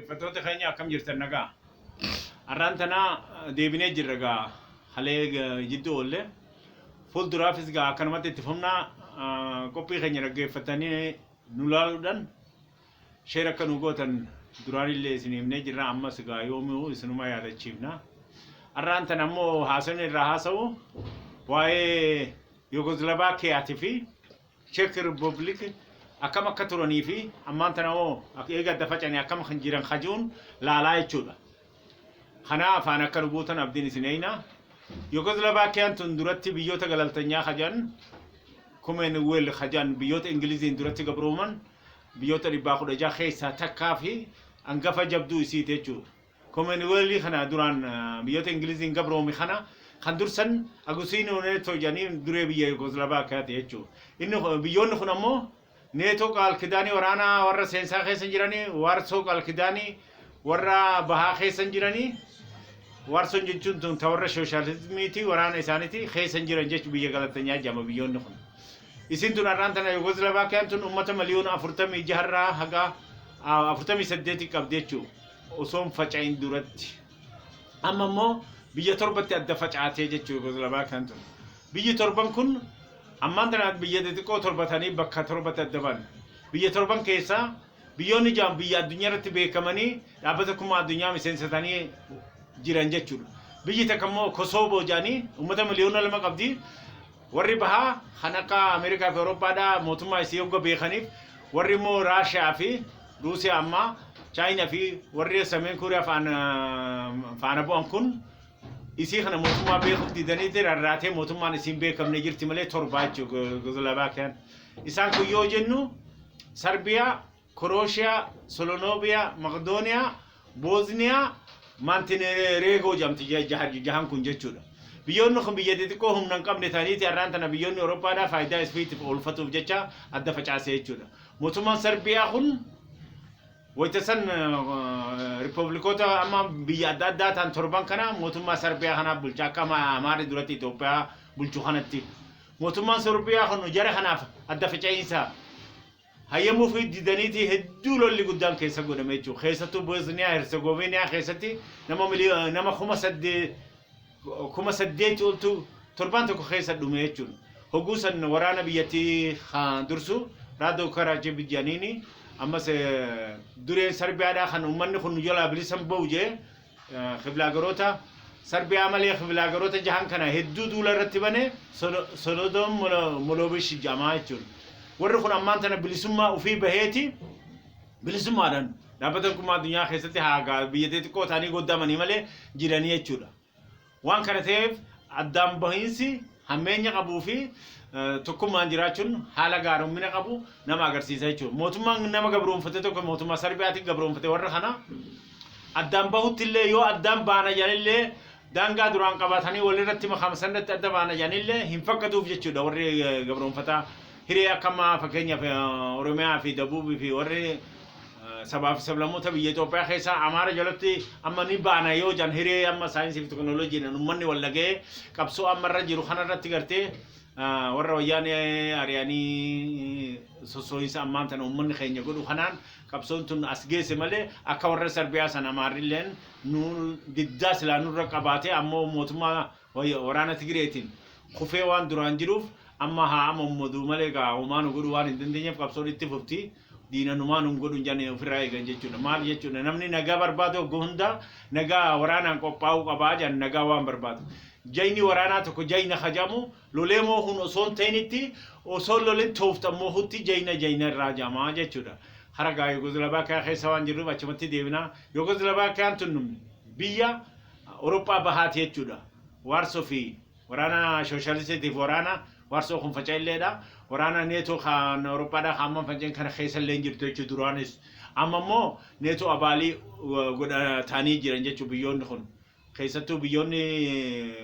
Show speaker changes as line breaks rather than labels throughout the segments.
Dhaggeeffattoota keenya akkam jirtan nagaa. Har'aan tana deebinee jirra gaa halee jidduu oolle. Fuulduraafis gaa akkanumatti itti fufnaa qophii keenya dhaggeeffatanii nu laaluudhaan sheer akka nu gootan duraanillee isin himnee jirra ammas gaa yoomuu isinuma yaadachiifna. Har'aan tana ammoo haasawni irraa haasa'u waa'ee Yugoslaaviyaa fi Czech Republic akkam akka turanii fi ammaan tana oo eega dafacanii akkam kan jiran kajuun laalaa jechuudha. Kana afaan akka lubuutan abdiin isin eeyna. Yugoslaaviyaan tun duratti biyyoota galaltanyaa kajan Commonwealth kajan biyyoota Ingiliziin duratti gabrooman biyyoota 16 keessaa takkaa fi hangafa jabduu isiiti jechuudha. Commonwealth kana duraan biyyoota Ingiliziin gabroomi kana kan dursan Agusino Neto janii duree biyya Yugoslaaviyaa jechuudha. Inni biyyoonni kun ammoo Neto qalkidaanii waraana warra seensaa keessa jiranii Warsaw qalkidaanii warra bahaa keessa jiranii Warsaw jechuun tun warra sooshaalizimiiti waraana isaaniiti keessa jiran jechuun biyya galaltanyaa jama biyyoonni kun. Isin tun har'aan tana Yugoslaaviyaan tun uummata miliyoona 46 irraa haga 48 qabdi jechuudha. Osoo faca'in duratti. Amma immoo biyya torbatti adda facaatee jechuudha Yugoslaaviyaan tun. Biyyi torban kun ammaan tana biyya xixiqqoo torbatanii bakka torbatti adda ba'an. Biyya torban keessaa biyyoonni jaan biyya addunyaa irratti beekamanii dhaabbata kuma addunyaa miseensatanii jiran jechuudha. Biyyi takka immoo Kosovo jaanii uummata miliyoona 2 qabdi. Warri bahaa kan akka Ameerikaa fi Awurooppaadhaa mootummaa isii hogga beekaniif warri immoo Raashiyaa fi Ruusiyaa amma Chaayinaa fi warri Sameen Kooriyaa faana bu'an kun isii kana mootummaa beekuuf didanii rarraatee mootummaan isiin beekamne jirti malee torba jechuudha Yugoslaaviyaan. Isaan kun yoo jennu Sarbiyaa, Krooshiyaa, Solonoobiyaa, Maqdooniyaa, Boozniyaa, Montenegro jamti jahan kun jechuudha. Biyyoonni kun biyya xixiqqoo humna hin qabne ta'aniiti har'aan tana biyyoonni Awurooppaadhaa faayidaa isfiitiif oolfatuuf jecha adda facaasee jechuudha. Mootummaan Sarbiyaa kun wayita san riippablikoota amma biyya adda addaa ta'an torban kana mootummaa Sarbiyaa kanaaf bulchaa akka Amaarri duratti Itoophiyaa bulchuu kanatti. Mootummaan Sarbiyaa kun jara kanaaf adda faca'iinsa hayyamuu fi didaniiti hedduu lolli guddaan keessa godhame jechuudha. Keessattuu Boosniyaa Herzegoviniyaa keessatti nama 8,000 oltu torban tokko keessa dhume jechuudha. Hogguu san waraana biyyattii dursu Raadoo Karaachii Bijjaaniini ammas dureen Sarbiyaadhaa kan uummanni kun jalaa bilisan ba'u jee qiblaageroota Sarbiyaa malee qiblaageroota jahan kana hedduu duula irratti bane Solodoon Moloobish jedhamaa jechuudha. Warri kun ammaan tana bilisummaa ofii baheeti bilisummaadhaan dhaabbata kuma addunyaa keessatti haagaa biyya xixiqqoo ta'anii goddamanii malee jiranii jechuudha. Waan kana ta'eef addaan bahiinsi hammeenya qabuu fi tokkummaan jiraachuun haala gaarummaa qabu nama agarsiisa jechuudha. Mootummaan nama gabroonfate tokko mootummaa Sarbiyaatiin gabroonfate warra kana addaan bahutti illee yoo addaan baana jedhanillee daangaa duraan qabatanii walirratti makamsannatti adda baana jedhanillee hin fakkatuuf jechuudha warri gabroonfataa. Hiree akkama fakkeenyaaf Oromiyaa fi Dabuubii fi warri sabaa fi sablammoota biyya Itoophiyaa keessaa Amaara jalatti amma ni baana yoo jan hiree amma saayinsii fi teknooloojiin uummanni wallagee qabsoo ammarra jiru kanarratti gartee warra wayyaanee ari'anii sossooyinsa ammaan tana uummanni keenya godhu kanaan qabsoon tun as geesse malee akka warra Sarbiyaa sana Amaarrilleen nu diddaa silaa nurra qabaatee ammoo mootummaa waraana Tigireetiin kufee waan duraan jiruuf amma haa Muhammadu malee gaa uumaan godhu waan hin dandeenyeef qabsoon itti fufti diina numaan godhu jane ofirraa eegan jechuudha. Maal jechuudha namni nagaa barbaadu oggoo hunda nagaa waraanaan qophaa'uu qabaa jan nagaa waan barbaadu. Jayni waraanaa tokko jayna hajamu lolee moohun osoo hin ta'initti osoo loleen tooftan moohutti jayna irraa jamaa jechuudha. Haragaa Yugoslaaviyaa keessa waan jirruuf achumatti deebinaa. Yugoslaaviyaan tun biyya Awurooppaa bahaati jechuudha. Warsaw fi waraana sooshaalistiif waraana Warsaw kun faca'illeedha. Waraana Neto kan Awurooppaadhaa hamma faca'in kana keessa illee jirtu jechuudha duraanis. Amma immoo Neto abaalii godhatanii jiran jechuudha biyyoonni kun. Keessattuu biyyoonni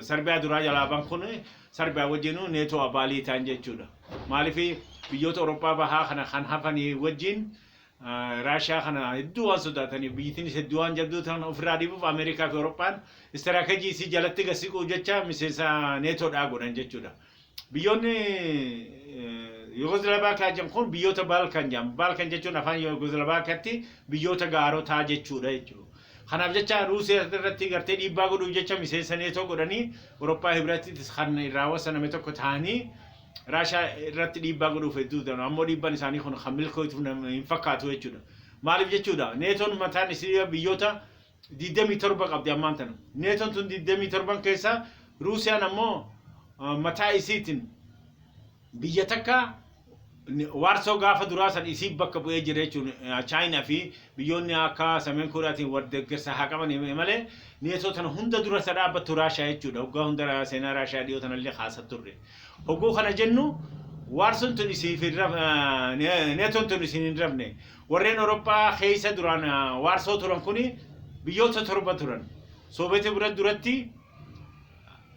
Sarbiyaa duraa jalaaban kun Sarbiyaa wajjin Neto abaalii ta'an jechuudha. Maaliif biyyoota Awurooppaa bahaa kana kan hafanii wajjin Raashiyaa kana hedduu waan sodaataniif biyyattiin hedduu waan jabduu ta'an ofirraa dhiibuuf Ameerikaa fi Awurooppaan istiraatejii isii jalatti gasiquu jecha miseensa Neetoodhaa godhan jechuudha. Biyyoonni Yugoslavakia kun biyyoota Balkan jam. Balkan jechuun afaan Yugoslavakiatti biyyoota gaarotaa jechuudha jechuudha. Kanaaf jecha Ruusiyaa irratti gartee dhiibbaa godhuuf jecha miseensa neetoo godhanii Awurooppaa Hibrattis kan irraa wasaname tokko ta'anii Raashaa irratti dhiibbaa godhuuf hedduu ta'an ammoo dhiibbaan isaanii kun kan milkootu hin fakkaatu jechuudha. Maaliif jechuudha neetoon mataan isii biyyoota 27 qabdi ammaan tana. Neetoon tun 27 keessa Ruusiyaan ammoo mataa isiitiin biyya takka Waarsoo gaafa duraa san isii bakka bu'ee jira jechuun Chaayinaa fi biyyoonni akka Sameen Kooriyaatiin waldeggersa haa qaban malee neetoo tana hunda dura isa dhaabbattu Raashaa jechuudha. Hoggaa hunda seenaa Raashaa dhiyoo tanallee haasa'aa turre. Hogguu kana jennu Waarsoon tun isiif neetoon tun isin hin rafne. Warreen Awurooppaa keessa duraan Waarsoo turan kuni biyyoota 7 turan. Soobetii duratti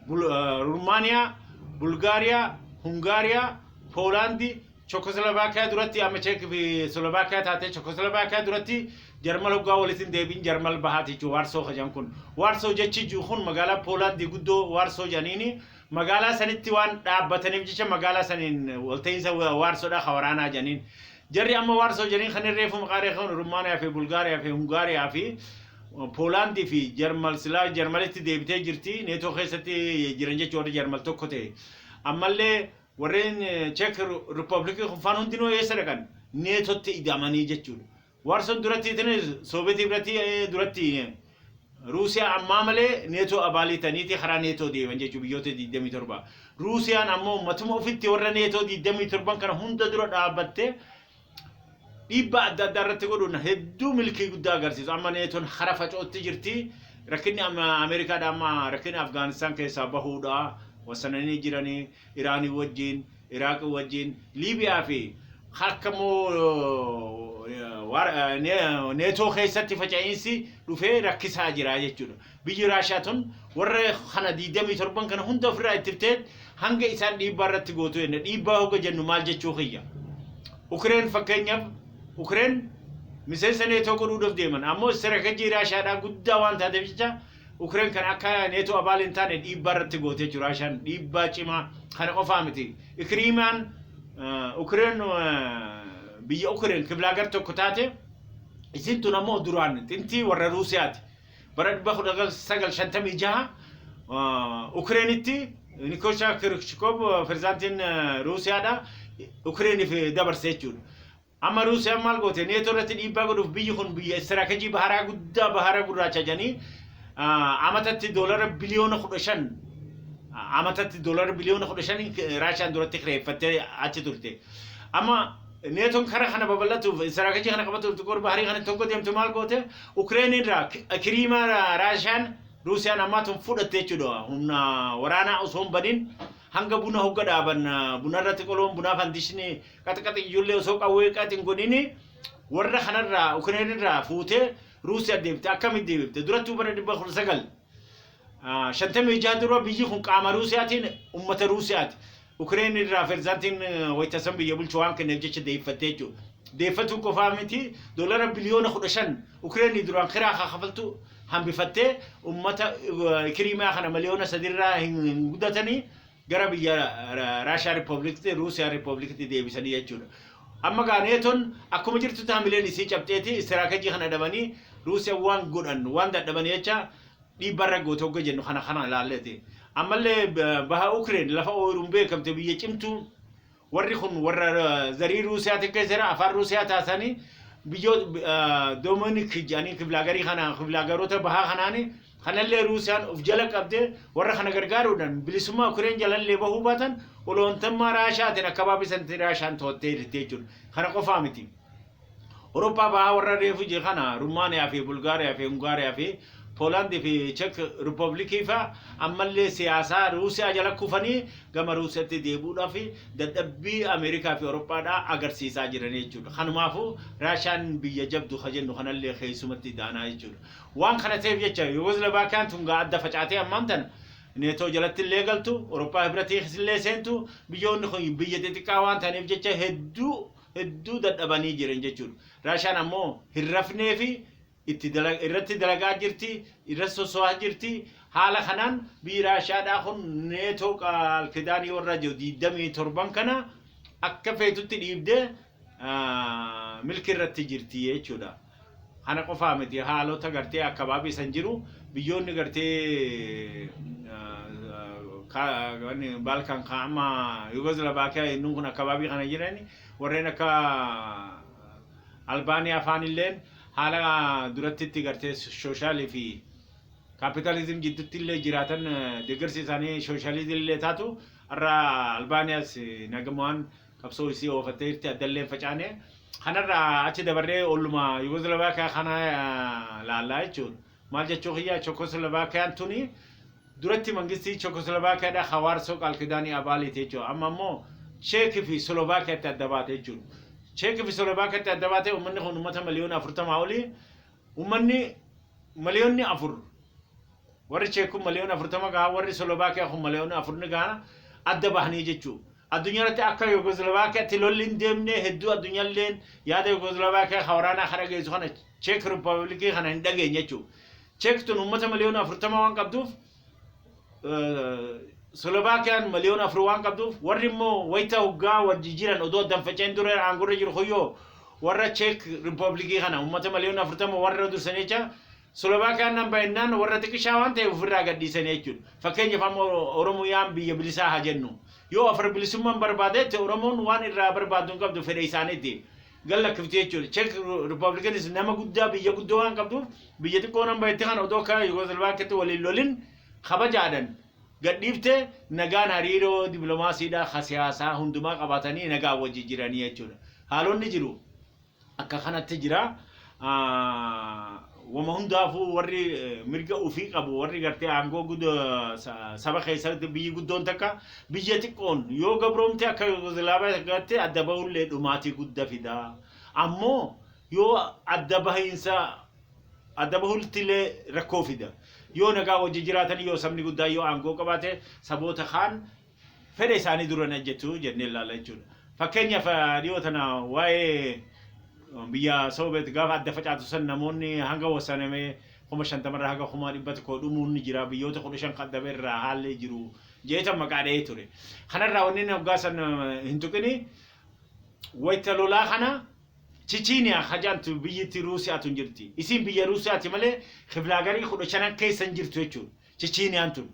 Rumaaniyaa, Bulgaariyaa, Hungaariyaa, Poolaandii, Czechoslovakia duratti amma Czech fi Slovakia taate Czechoslovakia duratti Jarmal hoggaa walitti deebiin Jarmal bahaati jechuudha Waarsoo kajan kun. Waarsoo jechi kun magaalaa Poolaandii guddoo Waarsoo janiini magaalaa sanitti waan dhaabbataniif jecha magaalaa saniin walta'iinsa Waarsoodhaa waraanaa janiin. Jarri amma Waarsoo janiin kan irreefu maqaa kan Rumaaniyaa fi Bulgaariyaa fi Hungaariyaa fi Poolaandii fi Jarmal silaa Jarmalitti deebitee jirti neetoo keessatti jiran jechuudha Jarmal tokko ta'e. Ammallee warreen Czech Republic kun hundinuu eessa dhaqan neetootti idamanii jechuudha. Waarsoon duratti Soobetii duratti Ruusiyaa ammaa malee neetoo abaalitaniiti karaa neetoo deeman jechuudha biyyoota 27. Ruusiyaan ammoo ummatuma ofitti warra neetoo 27 kana hunda dura dhaabbattee dhiibbaa adda addaa irratti godhuun hedduu milkii guddaa agarsiisu. Amma neetoon hara facootti jirti. Rakkinni Ameerikaadha amma rakkinni Afgaanistaan keessaa bahuudha. Wasananii jiranii Iraanii wajjin, Iraaq wajjin, Liibiyaa fi hakkamoo neetoo keessatti faca'insi dhufee rakkisaa jira jechuudha. Biyyi Raashaa tun warra kana 27 kana hunda ofirraa ittiftee hanga isaan dhiibbaa irratti gootu jenne dhiibbaa hogga jennu maal jechuu kiyya. Ukireen fakkeenyaaf Ukireen miseensa neetoo godhuudhaaf deeman ammoo istiraatejii Raashaadhaa guddaa waan taateef jecha Ukireen kan akka neetoo abaal hin taane dhiibbaa irratti gootee jiru Raashaan dhiibbaa cimaa kana qofaa miti. Ikriimaan Ukireen biyya Ukireen kiblaagar tokko taate isin tun ammoo duraan xintii warra Ruusiyaati. Bara 1956 Ukireenitti Nikosha Kirchkov pirezidaantiin Ruusiyaadha Ukireeniif dabarsee jechuudha. Amma Ruusiyaan maal goote neetoo irratti dhiibbaa godhuuf biyyi kun biyya istiraatejii baharaa guddaa bahara gurraacha jedhanii amatatti doolara biliyoona 15 amatatti doolara biliyoona 15 Raashaan duratti kireeffattee achi turte. Amma neetoon karaa kana babal'atuuf istiraatejii kana qabatuuf gor baharii kana tokko deemtu maal goote Ukireen irraa Kiriimaa Raashaan Ruusiyaan ammaatuun fudhattee jechuudha. Humna waraanaa osoo hin badin hanga buna hogga dhaaban buna irratti qoloon bunaa fandishni qaxqaxi ijoollee osoo qawwee qaxin godhini warra kanarraa Ukireen irraa fuutee Ruusiyaa deebite akkamitti deebite duratti bara 1900 56 dura biyyi kun qaama Ruusiyaatiin ummata Ruusiyaati. Ukireen irraa pirezidaantiin wayitasan biyya bulchu waan kenneef jecha deeffattee jechuudha. Deeffatu qofaa miti doolara biliyoona 15 Ukireen duraan kiraa kafaltu hambifattee ummata Kiriimaa kana miliyoona 3 irraa hin guddatanii gara biyya Raashaa Riippaabilikii Ruusiyaa Riippaabilikii deebisanii jechuudha. Amma neetoon akkuma jirtu taamileen isii cabxeeti istiraatejii kana dhabanii Ruusiyaa waan godhan waan dadhabanii jecha dhiibbaa irra goote hogga jennu kana ilaalleeti. Ammallee baha Ukireen lafa ooyiruun beekamte biyya cimtuu warri kun warra zarii Ruusiyaa tikkeessera afaan Ruusiyaa taasanii biyyoota Doominik jedhanii kiblagarii kana kiblagaroota bahaa kanaani kanallee Ruusiyaan of jala qabdee warra kana gargaaruudhaan bilisummaa Ukireen jalallee bahuu baatan oloontummaa Raashaatiin akka baabisanti Raashaan to'attee jirti jechuudha. Kana qofaa miti. Awurooppaa bahaa warra reefu je kana Rumaaniyaa fi Bulgaariyaa fi Hungaariyaa fi Poolaandii fi Czech Riippaabilikii fa'a ammallee siyaasaa Ruusiyaa jala kufanii gama Ruusiyaatti deebi'uudhaaf dadhabbii Ameerikaa fi Awurooppaadhaa agarsiisaa jiran jechuudha. Kanumaafuu Raashaan biyya jabdu kajennu kanallee keessumatti daanaa jechuudha. Waan kana ta'eef jecha Yugoslaaviyaan tun adda facaatee ammaan tan neetoo jalatti illee galtu Awurooppaa Hibiratii illee seentu biyyoonni kun biyya xixiqqaa waan ta'aniif jecha hedduu dadhabanii jiran jechuudha. Raashaan ammoo hin rafnee fi irratti dalagaa jirti irratti soso'aa jirti haala kanaan biyyi Raashaadhaa kun neetoo qaalkidaanii warra jiru 27 kana akka feetutti dhiibdee milki irratti jirti jechuudha. Kana qofaa miti haalota gartee akkabaabii san jiru biyyoonni gartee Balkan kaama Yugoslavia innun kun akkabaabii kana jirani warreen akka Albaaniyaa faanilleen haala duratti gartee sooshaali fi kapitalizim jidduutti illee jiraatan deeggarsi isaanii sooshaalizim illee taatu irra Albaaniyaas nagamaan qabsoo isii oofattee irti addallee facaane kanarra achi dabarree olluma Yugoslavia kana laallaa jechuun maal jechuu kiyya Czechoslovakiaan tuni duratti mangistii Czechoslovakia da khawaarsoo qalqidaanii abaali jechuudha amma immoo Czech fi Slovakia adda baate jechuudha Czech fi Slovakia adda baate ummanni kun ummata miliyoona 40 oli ummanni miliyoonni 4 warri Czech miliyoona 40 gaa warri Slovakia kun miliyoona 4 gaa adda bahanii jechuudha addunyaatti akka Yugoslovakia tilolliin deemne hedduu addunyaalleen yaada Yugoslovakia khawraana khara geessu kana Czech Republic kana hin dhageenye jechuudha Czech tun ummata miliyoona 40 waan qabduuf Slovakian miliyoona 4 waan qabduuf warri immoo wayita hoggaa wajji jiran odoo danfaceen dura aangorra jiru hoyyoo warra Czech Republic kana ummata miliyoona 40 warra dursanii jecha Slovakian nan baay'inaan warra xiqqishaa waan ta'eef ofirraa gadhiisanii jechuudha. Fakkeenyaaf amma Oromiyaan biyya bilisaa haa jennu. Yoo afar bilisummaan barbaadetti Oromoon waan irraa barbaadu hin qabdu fedha isaaniitti. Gallakkifti jechuudha. Czech Republicanis nama guddaa biyya guddoo waan qabduuf biyya xiqqoo nan baay'etti kana odoo akka Yugoslaviyaatti waliin lolin kabajaadhan. Gadhiifte nagaan hariiroo dippiloomaasiidhaa siyaasaa hundumaa qabaatanii nagaa wajji jiranii jechuudha. Haalonni jiru akka kanatti jira. Wama hundaafuu warri mirga ofii qabu warri gartee aangoo saba keessatti biyyi guddoon takka biyya xiqqoon yoo gabroomte akka Yugoslaviyaa gatte adda bahullee dhumaatii guddaa fida. Ammoo yoo adda bahultillee rakkoo fida. Yoo nagaa wajji jiraatan yoo sabni guddaa yoo aangoo qabaate saboota kaan fedha isaanii duran ajjetu jennee ilaalla jechuudha. Fakkeenyaaf dhiyoo tana waa'ee biyya Soviet gaafa adda facaatu san namoonni hanga wasanamee 50 irraa hanga 100 ko dhumuun ni jira biyyoota 15 qaddabee irraa haalli jiru jeeta maqaa dhahee ture. Kanarraa wanni hogaasan hin tuqini wayita lolaa kana Chechnya hajantu biyyatti Ruusiyaatu jirti. Isin biyya Ruusiyaati malee khiblagarii 15 keessan jirtu jechuudha. Chechenyaan tun.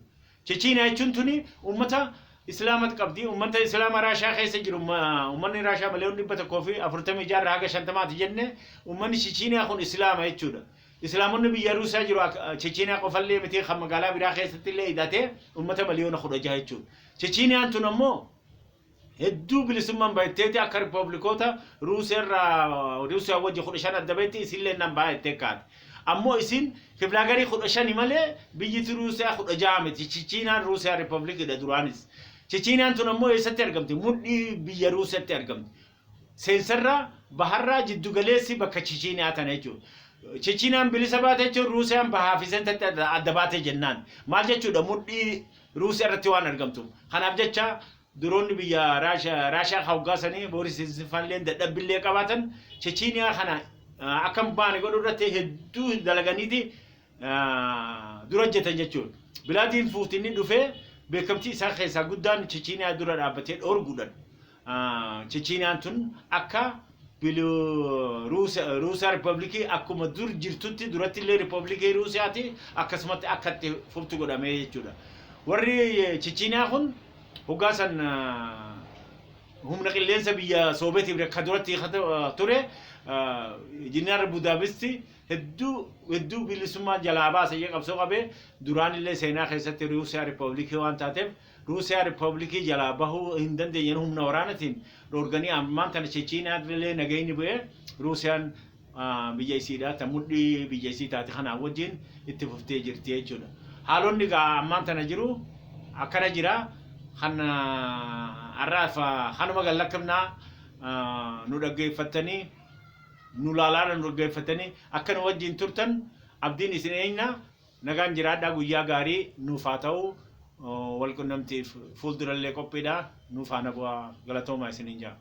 Chechenya jechuun tuni ummata Islaamat qabdi ummata Islaama Raashaa keessa jiru ummanni Raashaa miliyoona 146 haga 50 jenne ummanni Chechenya kun Islaama jechuudha. Islaamonni biyya Ruusiyaa jiru Chechenya qofallee miti kan magaalaa biraa keessatti illee hidhatee ummata miliyoona 16 jechuudha. Chechenyaan tun ammoo hedduu bilisummaan baay'atteeti akka riippaabilikoota Ruusiyaa wajji 15 adda baay'atte isillee nan baay'attee kaate. Ammoo isin khiblagarii 15 malee biyyi Ruusiyaa 16 miti. Chechenyaan Ruusiyaa riippaabilikiidha duraanis. Chechenyaan tun ammoo eessatti argamti? Mudhii biyya Ruusiyaatti argamti. Seensarraa baharraa jiddu galeessi bakka Chechenyaa tana jechuudha. Chechenyaan bilisa baate jechuun Ruusiyaan bahaa fi seentatti adda baate jennaan. Maal jechuudha? Mudhii Ruusiyaa irratti waan argamtu. Kanaaf jecha duroonni biyya Raashaa hawgaasanii Booris Yeltsinillee dadhabbiillee qabaatan Chechenyaa kana akkam baane godhu irratti hedduu dalaganiiti dura hojjetan jechuudha. Bilaadiin Puutiin dhufee beekamtii isaa keessaa guddaan Chechenyaa dura dhaabbatee dhorguudhaan Chechenyaan tun akka Ruusiyaa Riippaabilikii akkuma dur jirtutti duratti illee Riippaabilikii Ruusiyaati akkasumatti akka itti fuftu godhamee jechuudha. Warri Chechenyaa kun hogaasan humna qilleensa biyya Soobeetiif akka duratti ture Injiinar Budaapisti hedduu bilisummaa jalaa baasee qabsoo qabee duraan illee seenaa keessatti Ruusiyaa Riippaabilikii waan taateef Ruusiyaa Riippaabilikii jalaa bahuu hin dandeenye humna waraanaatiin dorganii ammaan tana Chechenyaa illee nagayni bu'ee Ruusiyaan biyya isiidhaa tamudhii biyya isii taate kanaan wajjin itti fuftee jirti jechuudha. Haalonni ammaan tana jiru akkana jira. Hanuma gallakkifnaa nu dhaggeeffattanii nu laalaan nu dhaggeeffattanii akka nu wajjin turtan abdiin isin eenyina nagaan jiraadhaa guyyaa gaarii nuuf haa ta'u wal qunnamtiif fuuldurallee qophiidhaa nuuf haa nagaa galatoomaa isiniin jaa.